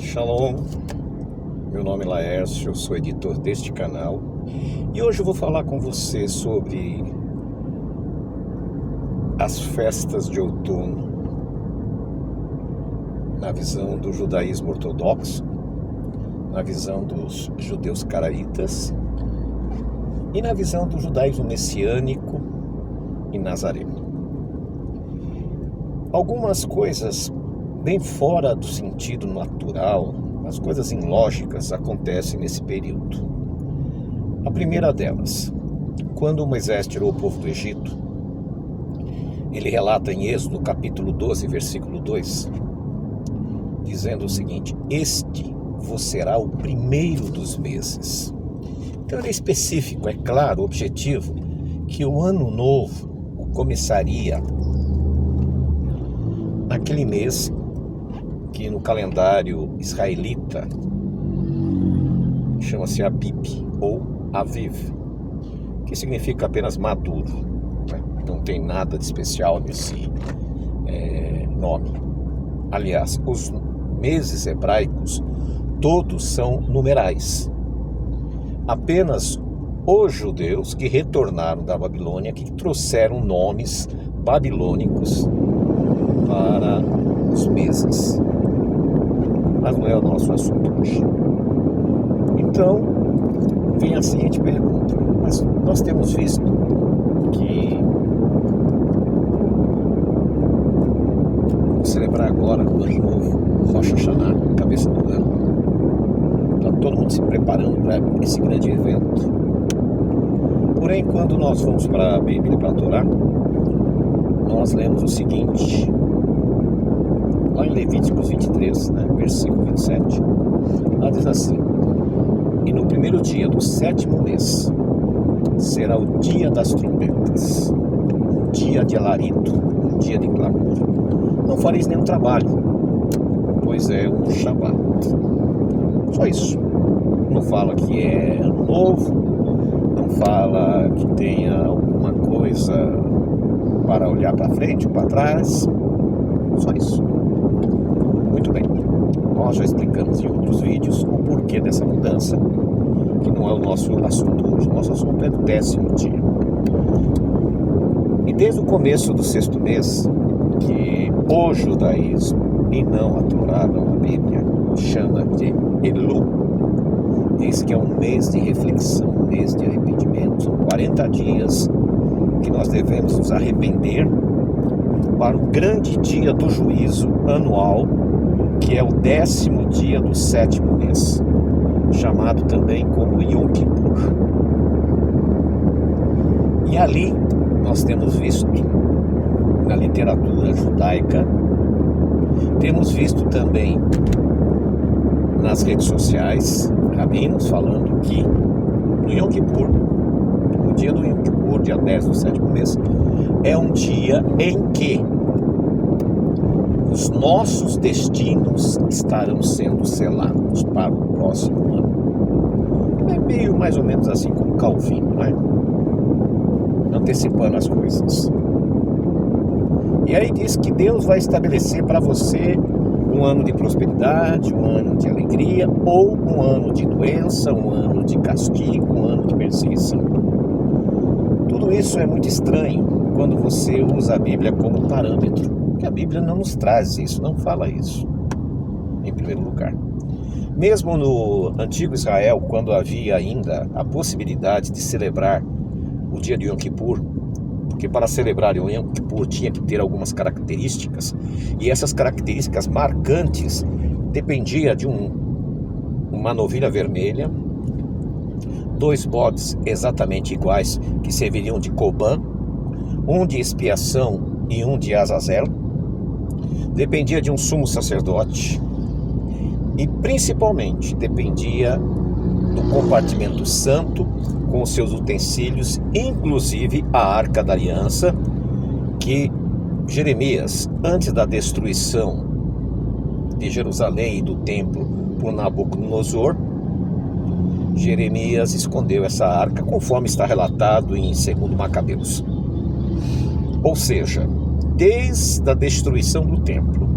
Shalom, meu nome é Laércio, eu sou editor deste canal e hoje eu vou falar com você sobre as festas de outono na visão do judaísmo ortodoxo, na visão dos judeus caraítas e na visão do judaísmo messiânico e nazareno. Algumas coisas bem fora do sentido natural, as coisas ilógicas acontecem nesse período. A primeira delas, quando Moisés tirou o povo do Egito, ele relata em Êxodo capítulo 12, versículo 2, dizendo o seguinte: este vos será o primeiro dos meses. Então ele é específico, é claro, objetivo, que o ano novo começaria naquele mês que no calendário israelita chama-se Abib ou Aviv, que significa apenas maduro, né? Não tem nada de especial nesse nome. Aliás, os meses hebraicos todos são numerais. Apenas os judeus que retornaram da Babilônia que trouxeram nomes babilônicos para os meses. Mas não é o nosso assunto hoje. Então, vem a seguinte pergunta: mas nós temos visto que vamos celebrar agora o Ano Novo, Rosh Hashanah, cabeça do ano. Está todo mundo se preparando para esse grande evento. Porém, quando nós vamos para a Bíblia, para a Torá, nós lemos o seguinte, lá em Levíticos 23, versículo 27, lá diz assim: e no primeiro dia do sétimo mês será o dia das trombetas, um dia de alarido, um dia de clamor. Não fareis nenhum trabalho, pois é um Shabat. Só isso. Não fala que é ano novo, não fala que tenha alguma coisa para olhar para frente ou para trás. Só isso. Muito bem, nós já explicamos em outros vídeos o porquê dessa mudança, que não é o nosso assunto hoje. O nosso assunto é do 10º dia. E desde o começo do 6º mês, que o judaísmo, e não a Torá, não a Bíblia, chama de Elul, diz que é um mês de reflexão, um mês de arrependimento. São 40 dias que nós devemos nos arrepender para o grande dia do juízo anual, que é o 10º dia do 7º mês, chamado também como Yom Kippur. E ali nós temos visto, na literatura judaica, temos visto também nas redes sociais, rabinos falando que no Yom Kippur, no dia do Yom Kippur, dia 10 do 7º mês, é um dia em que os nossos destinos estarão sendo selados para o próximo ano. É meio mais ou menos assim como Calvino, né? Antecipando as coisas. E aí diz que Deus vai estabelecer para você um ano de prosperidade, um ano de alegria, ou um ano de doença, um ano de castigo, um ano de perseguição. Tudo isso é muito estranho quando você usa a Bíblia como parâmetro, porque a Bíblia não nos traz isso, não fala isso, em primeiro lugar. Mesmo no antigo Israel, quando havia ainda a possibilidade de celebrar o dia de Yom Kippur, porque para celebrar o Yom Kippur tinha que ter algumas características, e essas características marcantes dependia de uma novilha vermelha, 2 bodes exatamente iguais que serviriam de Corban, um de expiação e um de Azazel, dependia de um sumo sacerdote e principalmente dependia do compartimento santo com os seus utensílios, inclusive a Arca da Aliança, que Jeremias, antes da destruição de Jerusalém e do templo por Nabucodonosor, Jeremias escondeu essa arca, conforme está relatado em 2 Macabeus. Ou seja, desde a destruição do templo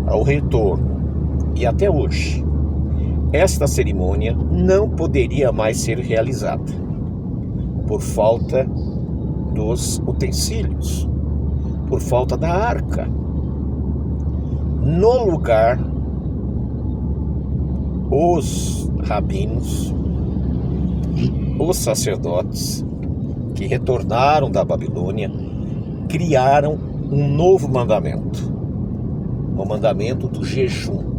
ao retorno e até hoje, esta cerimônia não poderia mais ser realizada por falta dos utensílios, por falta da arca. No lugar, os rabinos, os sacerdotes que retornaram da Babilônia, criaram um novo mandamento, o mandamento do jejum.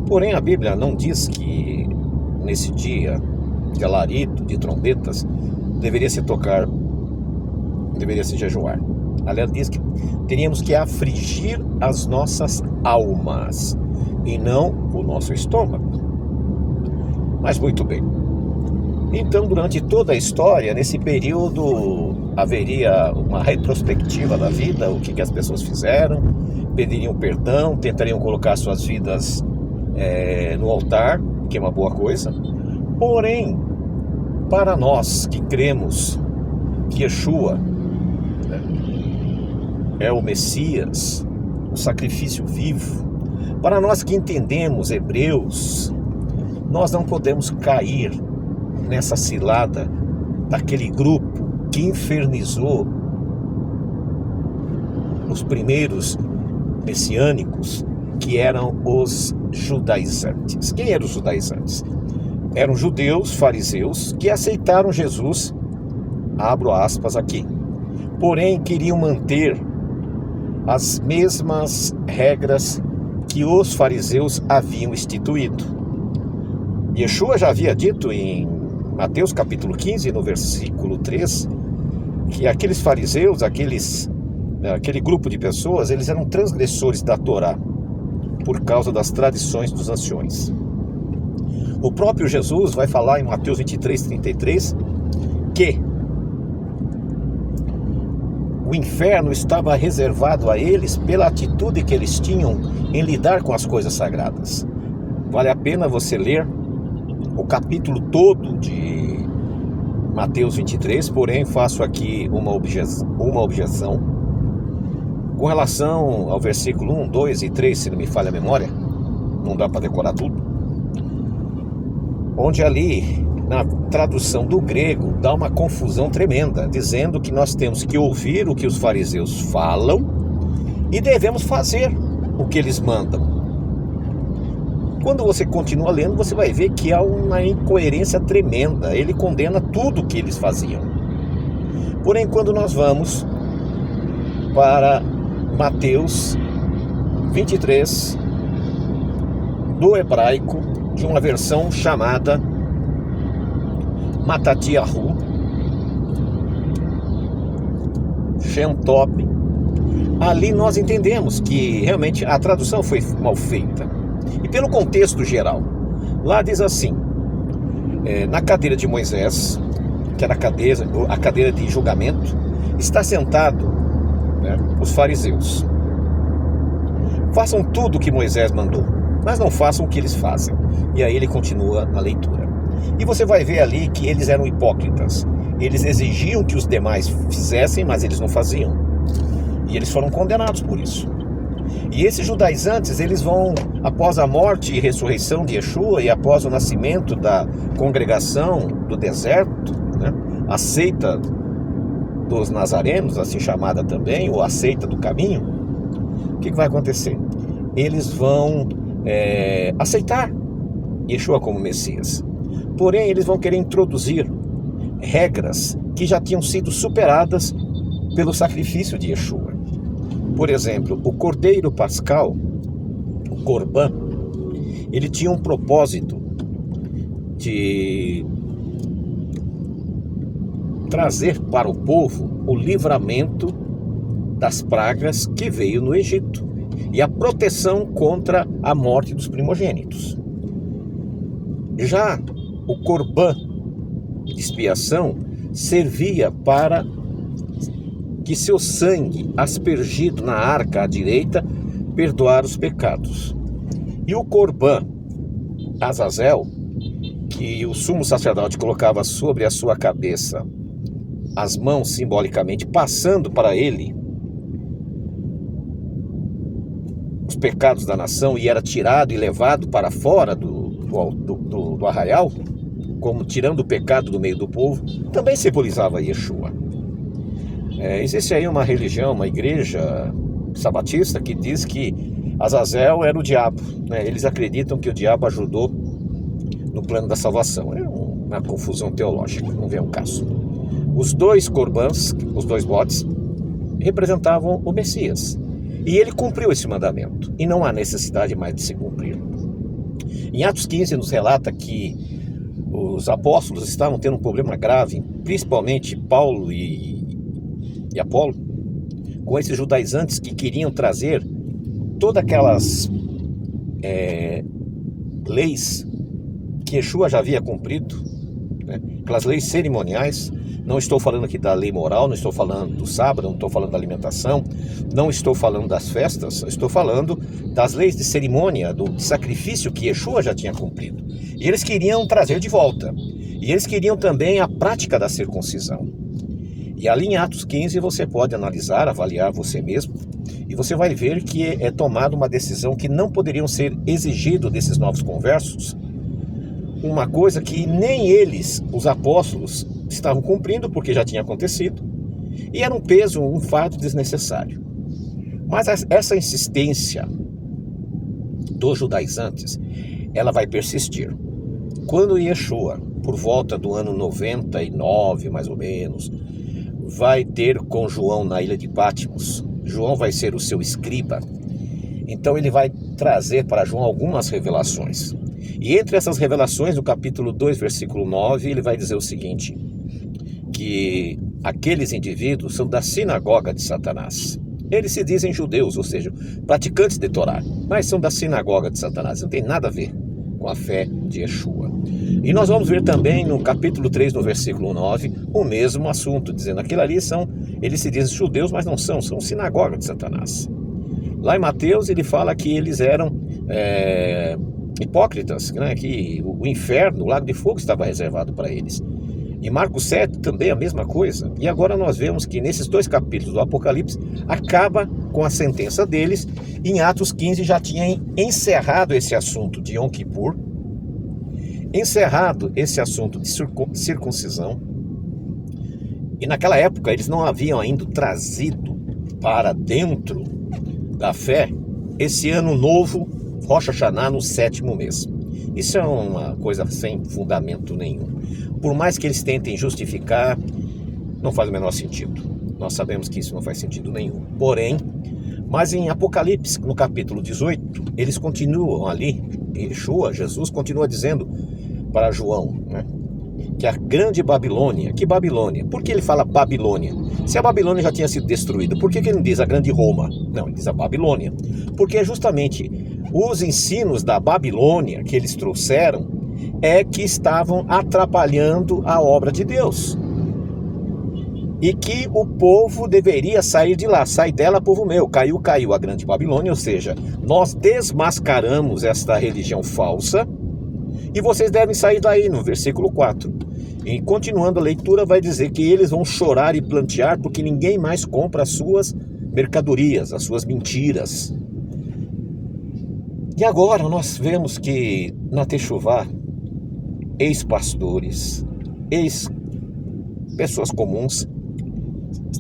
Porém, a Bíblia não diz que nesse dia de alarido, de trombetas, deveria se jejuar. Aliás, diz que teríamos que afligir as nossas almas e não o nosso estômago. Mas muito bem. Então, durante toda a história, nesse período, haveria uma retrospectiva da vida, o que as pessoas fizeram, pediriam perdão, tentariam colocar suas vidas no altar, que é uma boa coisa. Porém, para nós que cremos que Yeshua é o Messias, o sacrifício vivo, para nós que entendemos Hebreus, nós não podemos cair nessa cilada daquele grupo que infernizou os primeiros messiânicos, que eram os judaizantes. Quem eram os judaizantes? Eram judeus, fariseus, que aceitaram Jesus, abro aspas aqui, porém queriam manter as mesmas regras que os fariseus haviam instituído. Yeshua já havia dito em Mateus capítulo 15, no versículo 3, que aqueles fariseus, aquele grupo de pessoas, eles eram transgressores da Torá, por causa das tradições dos anciões. O próprio Jesus vai falar em Mateus 23:33, que o inferno estava reservado a eles pela atitude que eles tinham em lidar com as coisas sagradas. Vale a pena você ler o capítulo todo de Mateus 23, porém faço aqui uma objeção com relação ao versículo 1, 2 e 3, se não me falha a memória, não dá para decorar tudo, onde ali, na tradução do grego, dá uma confusão tremenda, dizendo que nós temos que ouvir o que os fariseus falam e devemos fazer o que eles mandam. Quando você continua lendo, você vai ver que há uma incoerência tremenda. Ele condena tudo o que eles faziam. Porém, quando nós vamos para Mateus 23, do hebraico, de uma versão chamada Matatiahu, Shem Tov, ali nós entendemos que realmente a tradução foi mal feita. E pelo contexto geral, lá diz assim, na cadeira de Moisés, que era a cadeira de julgamento, está sentado os fariseus. Façam tudo o que Moisés mandou, mas não façam o que eles fazem. E aí ele continua a leitura. E você vai ver ali que eles eram hipócritas. Eles exigiam que os demais fizessem, mas eles não faziam. E eles foram condenados por isso. E esses judaizantes, eles vão, após a morte e ressurreição de Yeshua e após o nascimento da congregação do deserto, a seita dos nazarenos, assim chamada também, ou a seita do caminho, o que vai acontecer? Eles vão aceitar Yeshua como Messias. Porém, eles vão querer introduzir regras que já tinham sido superadas pelo sacrifício de Yeshua. Por exemplo, o Cordeiro Pascal, o Corban, ele tinha um propósito de trazer para o povo o livramento das pragas que veio no Egito e a proteção contra a morte dos primogênitos. Já o Corban de expiação servia para que seu sangue, aspergido na arca à direita, perdoar os pecados. E o Corban Azazel, que o sumo sacerdote colocava sobre a sua cabeça as mãos simbolicamente, passando para ele os pecados da nação, e era tirado e levado para fora do do arraial, como tirando o pecado do meio do povo, também simbolizava Yeshua. Existe aí uma religião, uma igreja sabatista que diz que Azazel era o diabo, né? Eles acreditam que o diabo ajudou no plano da salvação. É uma confusão teológica, não vem ao caso. Os dois corbãs, os dois bodes, representavam o Messias. E ele cumpriu esse mandamento. E não há necessidade mais de se cumprir. Em Atos 15 nos relata que os apóstolos estavam tendo um problema grave, principalmente Paulo e Apolo, com esses judaizantes que queriam trazer todas aquelas leis que Yeshua já havia cumprido, né? Aquelas leis cerimoniais. Não estou falando aqui da lei moral, não estou falando do sábado, não estou falando da alimentação, não estou falando das festas, estou falando das leis de cerimônia, do sacrifício que Yeshua já tinha cumprido. E eles queriam trazer de volta. E eles queriam também a prática da circuncisão. E ali em Atos 15 você pode analisar, avaliar você mesmo, e você vai ver que é tomada uma decisão que não poderiam ser exigido desses novos conversos, uma coisa que nem eles, os apóstolos, estavam cumprindo, porque já tinha acontecido, e era um peso, um fardo desnecessário. Mas essa insistência dos judaizantes, ela vai persistir. Quando Yeshua, por volta do ano 99, mais ou menos, vai ter com João na ilha de Patmos, João vai ser o seu escriba, então ele vai trazer para João algumas revelações. E entre essas revelações, no capítulo 2, versículo 9, ele vai dizer o seguinte, que aqueles indivíduos são da sinagoga de Satanás. Eles se dizem judeus, ou seja, praticantes de Torá, mas são da sinagoga de Satanás, não tem nada a ver com a fé de Yeshua. E nós vamos ver também no capítulo 3, no versículo 9, o mesmo assunto, dizendo que aquilo ali eles se dizem judeus, mas não são sinagoga de Satanás. Lá em Mateus ele fala que eles eram hipócritas, né? Que o inferno, o lago de fogo estava reservado para eles. Em Marcos 7 também a mesma coisa. E agora nós vemos que nesses dois capítulos do Apocalipse acaba com a sentença deles. Em Atos 15 já tinha encerrado esse assunto de Yom Kippur, encerrado esse assunto de circuncisão. E naquela época eles não haviam ainda trazido para dentro da fé esse ano novo, Rosh Hashanah, no 7º mês. Isso é uma coisa sem fundamento nenhum. Por mais que eles tentem justificar, não faz o menor sentido. Nós sabemos que isso não faz sentido nenhum. Porém, mas em Apocalipse, no capítulo 18, eles continuam ali, Yeshua, Jesus, continua dizendo para João, né, que a grande Babilônia, que Babilônia? Por que ele fala Babilônia? Se a Babilônia já tinha sido destruída, por que ele não diz a grande Roma? Não, ele diz a Babilônia. Porque é justamente os ensinos da Babilônia que eles trouxeram que estavam atrapalhando a obra de Deus. E que o povo deveria sair de lá. Sai dela, povo meu. Caiu a grande Babilônia. Ou seja, nós desmascaramos esta religião falsa e vocês devem sair daí, no versículo 4. E continuando a leitura, vai dizer que eles vão chorar e plantear porque ninguém mais compra as suas mercadorias, as suas mentiras. E agora nós vemos que na Techuvá, ex-pastores, ex-pessoas comuns,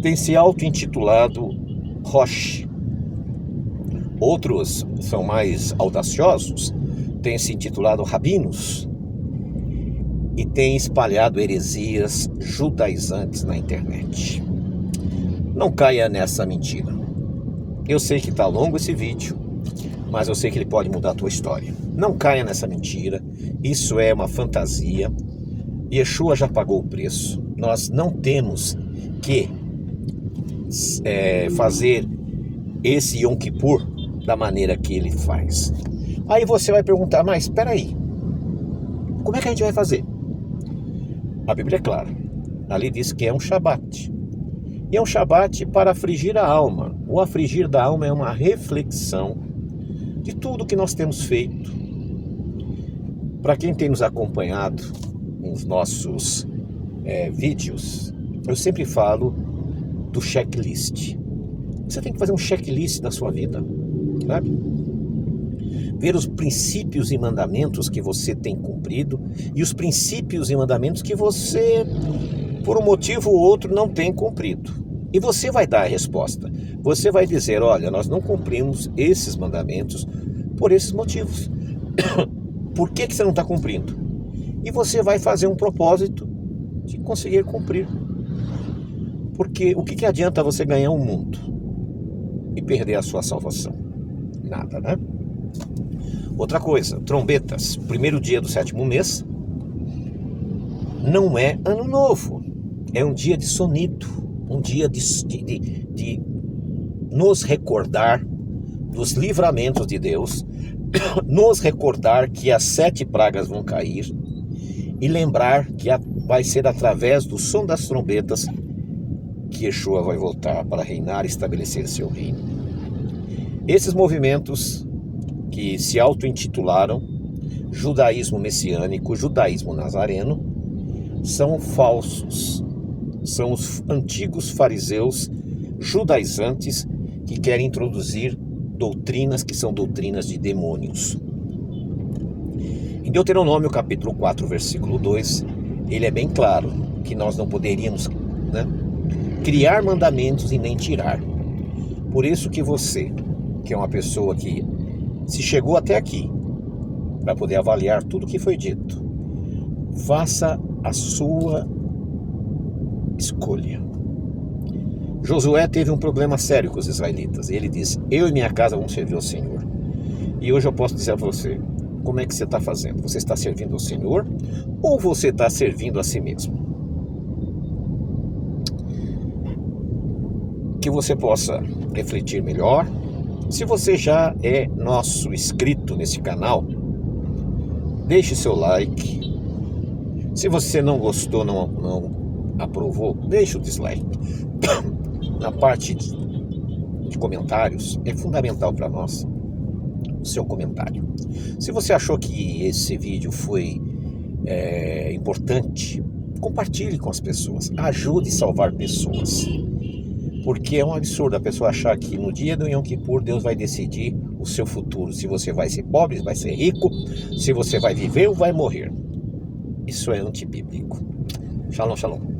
têm se auto-intitulado Rosh. Outros são mais audaciosos, têm se intitulado rabinos e têm espalhado heresias judaizantes na internet. Não caia nessa mentira. Eu sei que está longo esse vídeo, mas eu sei que ele pode mudar a tua história. Não caia nessa mentira. Isso é uma fantasia. Yeshua já pagou o preço. Nós não temos que fazer esse Yom Kippur da maneira que ele faz. Aí você vai perguntar, mas espera aí, como é que a gente vai fazer? A Bíblia é clara. Ali diz que é um Shabat. E é um Shabat para afligir a alma. O afligir da alma é uma reflexão de tudo que nós temos feito. Para quem tem nos acompanhado nos nossos vídeos, eu sempre falo do checklist. Você tem que fazer um checklist na sua vida, sabe? ver os princípios e mandamentos que você tem cumprido e os princípios e mandamentos que você, por um motivo ou outro, não tem cumprido. E você vai dar a resposta. Você vai dizer, olha, nós não cumprimos esses mandamentos por esses motivos. Por que você não está cumprindo? E você vai fazer um propósito de conseguir cumprir. Porque o que adianta você ganhar o mundo e perder a sua salvação? Nada, né? Outra coisa, trombetas, primeiro dia do 7º mês, não é ano novo, é um dia de sonido, um dia de nos recordar dos livramentos de Deus, nos recordar que as 7 pragas vão cair e lembrar que vai ser através do som das trombetas que Yeshua vai voltar para reinar e estabelecer seu reino. Esses movimentos que se auto-intitularam judaísmo messiânico, judaísmo nazareno, são falsos. São os antigos fariseus judaizantes que querem introduzir doutrinas que são doutrinas de demônios. Em Deuteronômio capítulo 4, versículo 2, ele é bem claro que nós não poderíamos, criar mandamentos e nem tirar. Por isso que você, que é uma pessoa que se chegou até aqui para poder avaliar tudo que foi dito, faça a sua escolha. Josué teve um problema sério com os israelitas. Ele disse, eu e minha casa vamos servir ao Senhor. E hoje eu posso dizer a você, como é que você está fazendo? Você está servindo ao Senhor ou você está servindo a si mesmo? Que você possa refletir melhor. Se você já é nosso inscrito nesse canal, deixe seu like. Se você não gostou, não aprovou, deixe o dislike. Na parte de comentários, é fundamental para nós o seu comentário. Se você achou que esse vídeo foi importante, compartilhe com as pessoas. Ajude a salvar pessoas. Porque é um absurdo a pessoa achar que no dia do Yom Kippur Deus vai decidir o seu futuro. Se você vai ser pobre, vai ser rico, se você vai viver ou vai morrer. Isso é antibíblico. Shalom, shalom.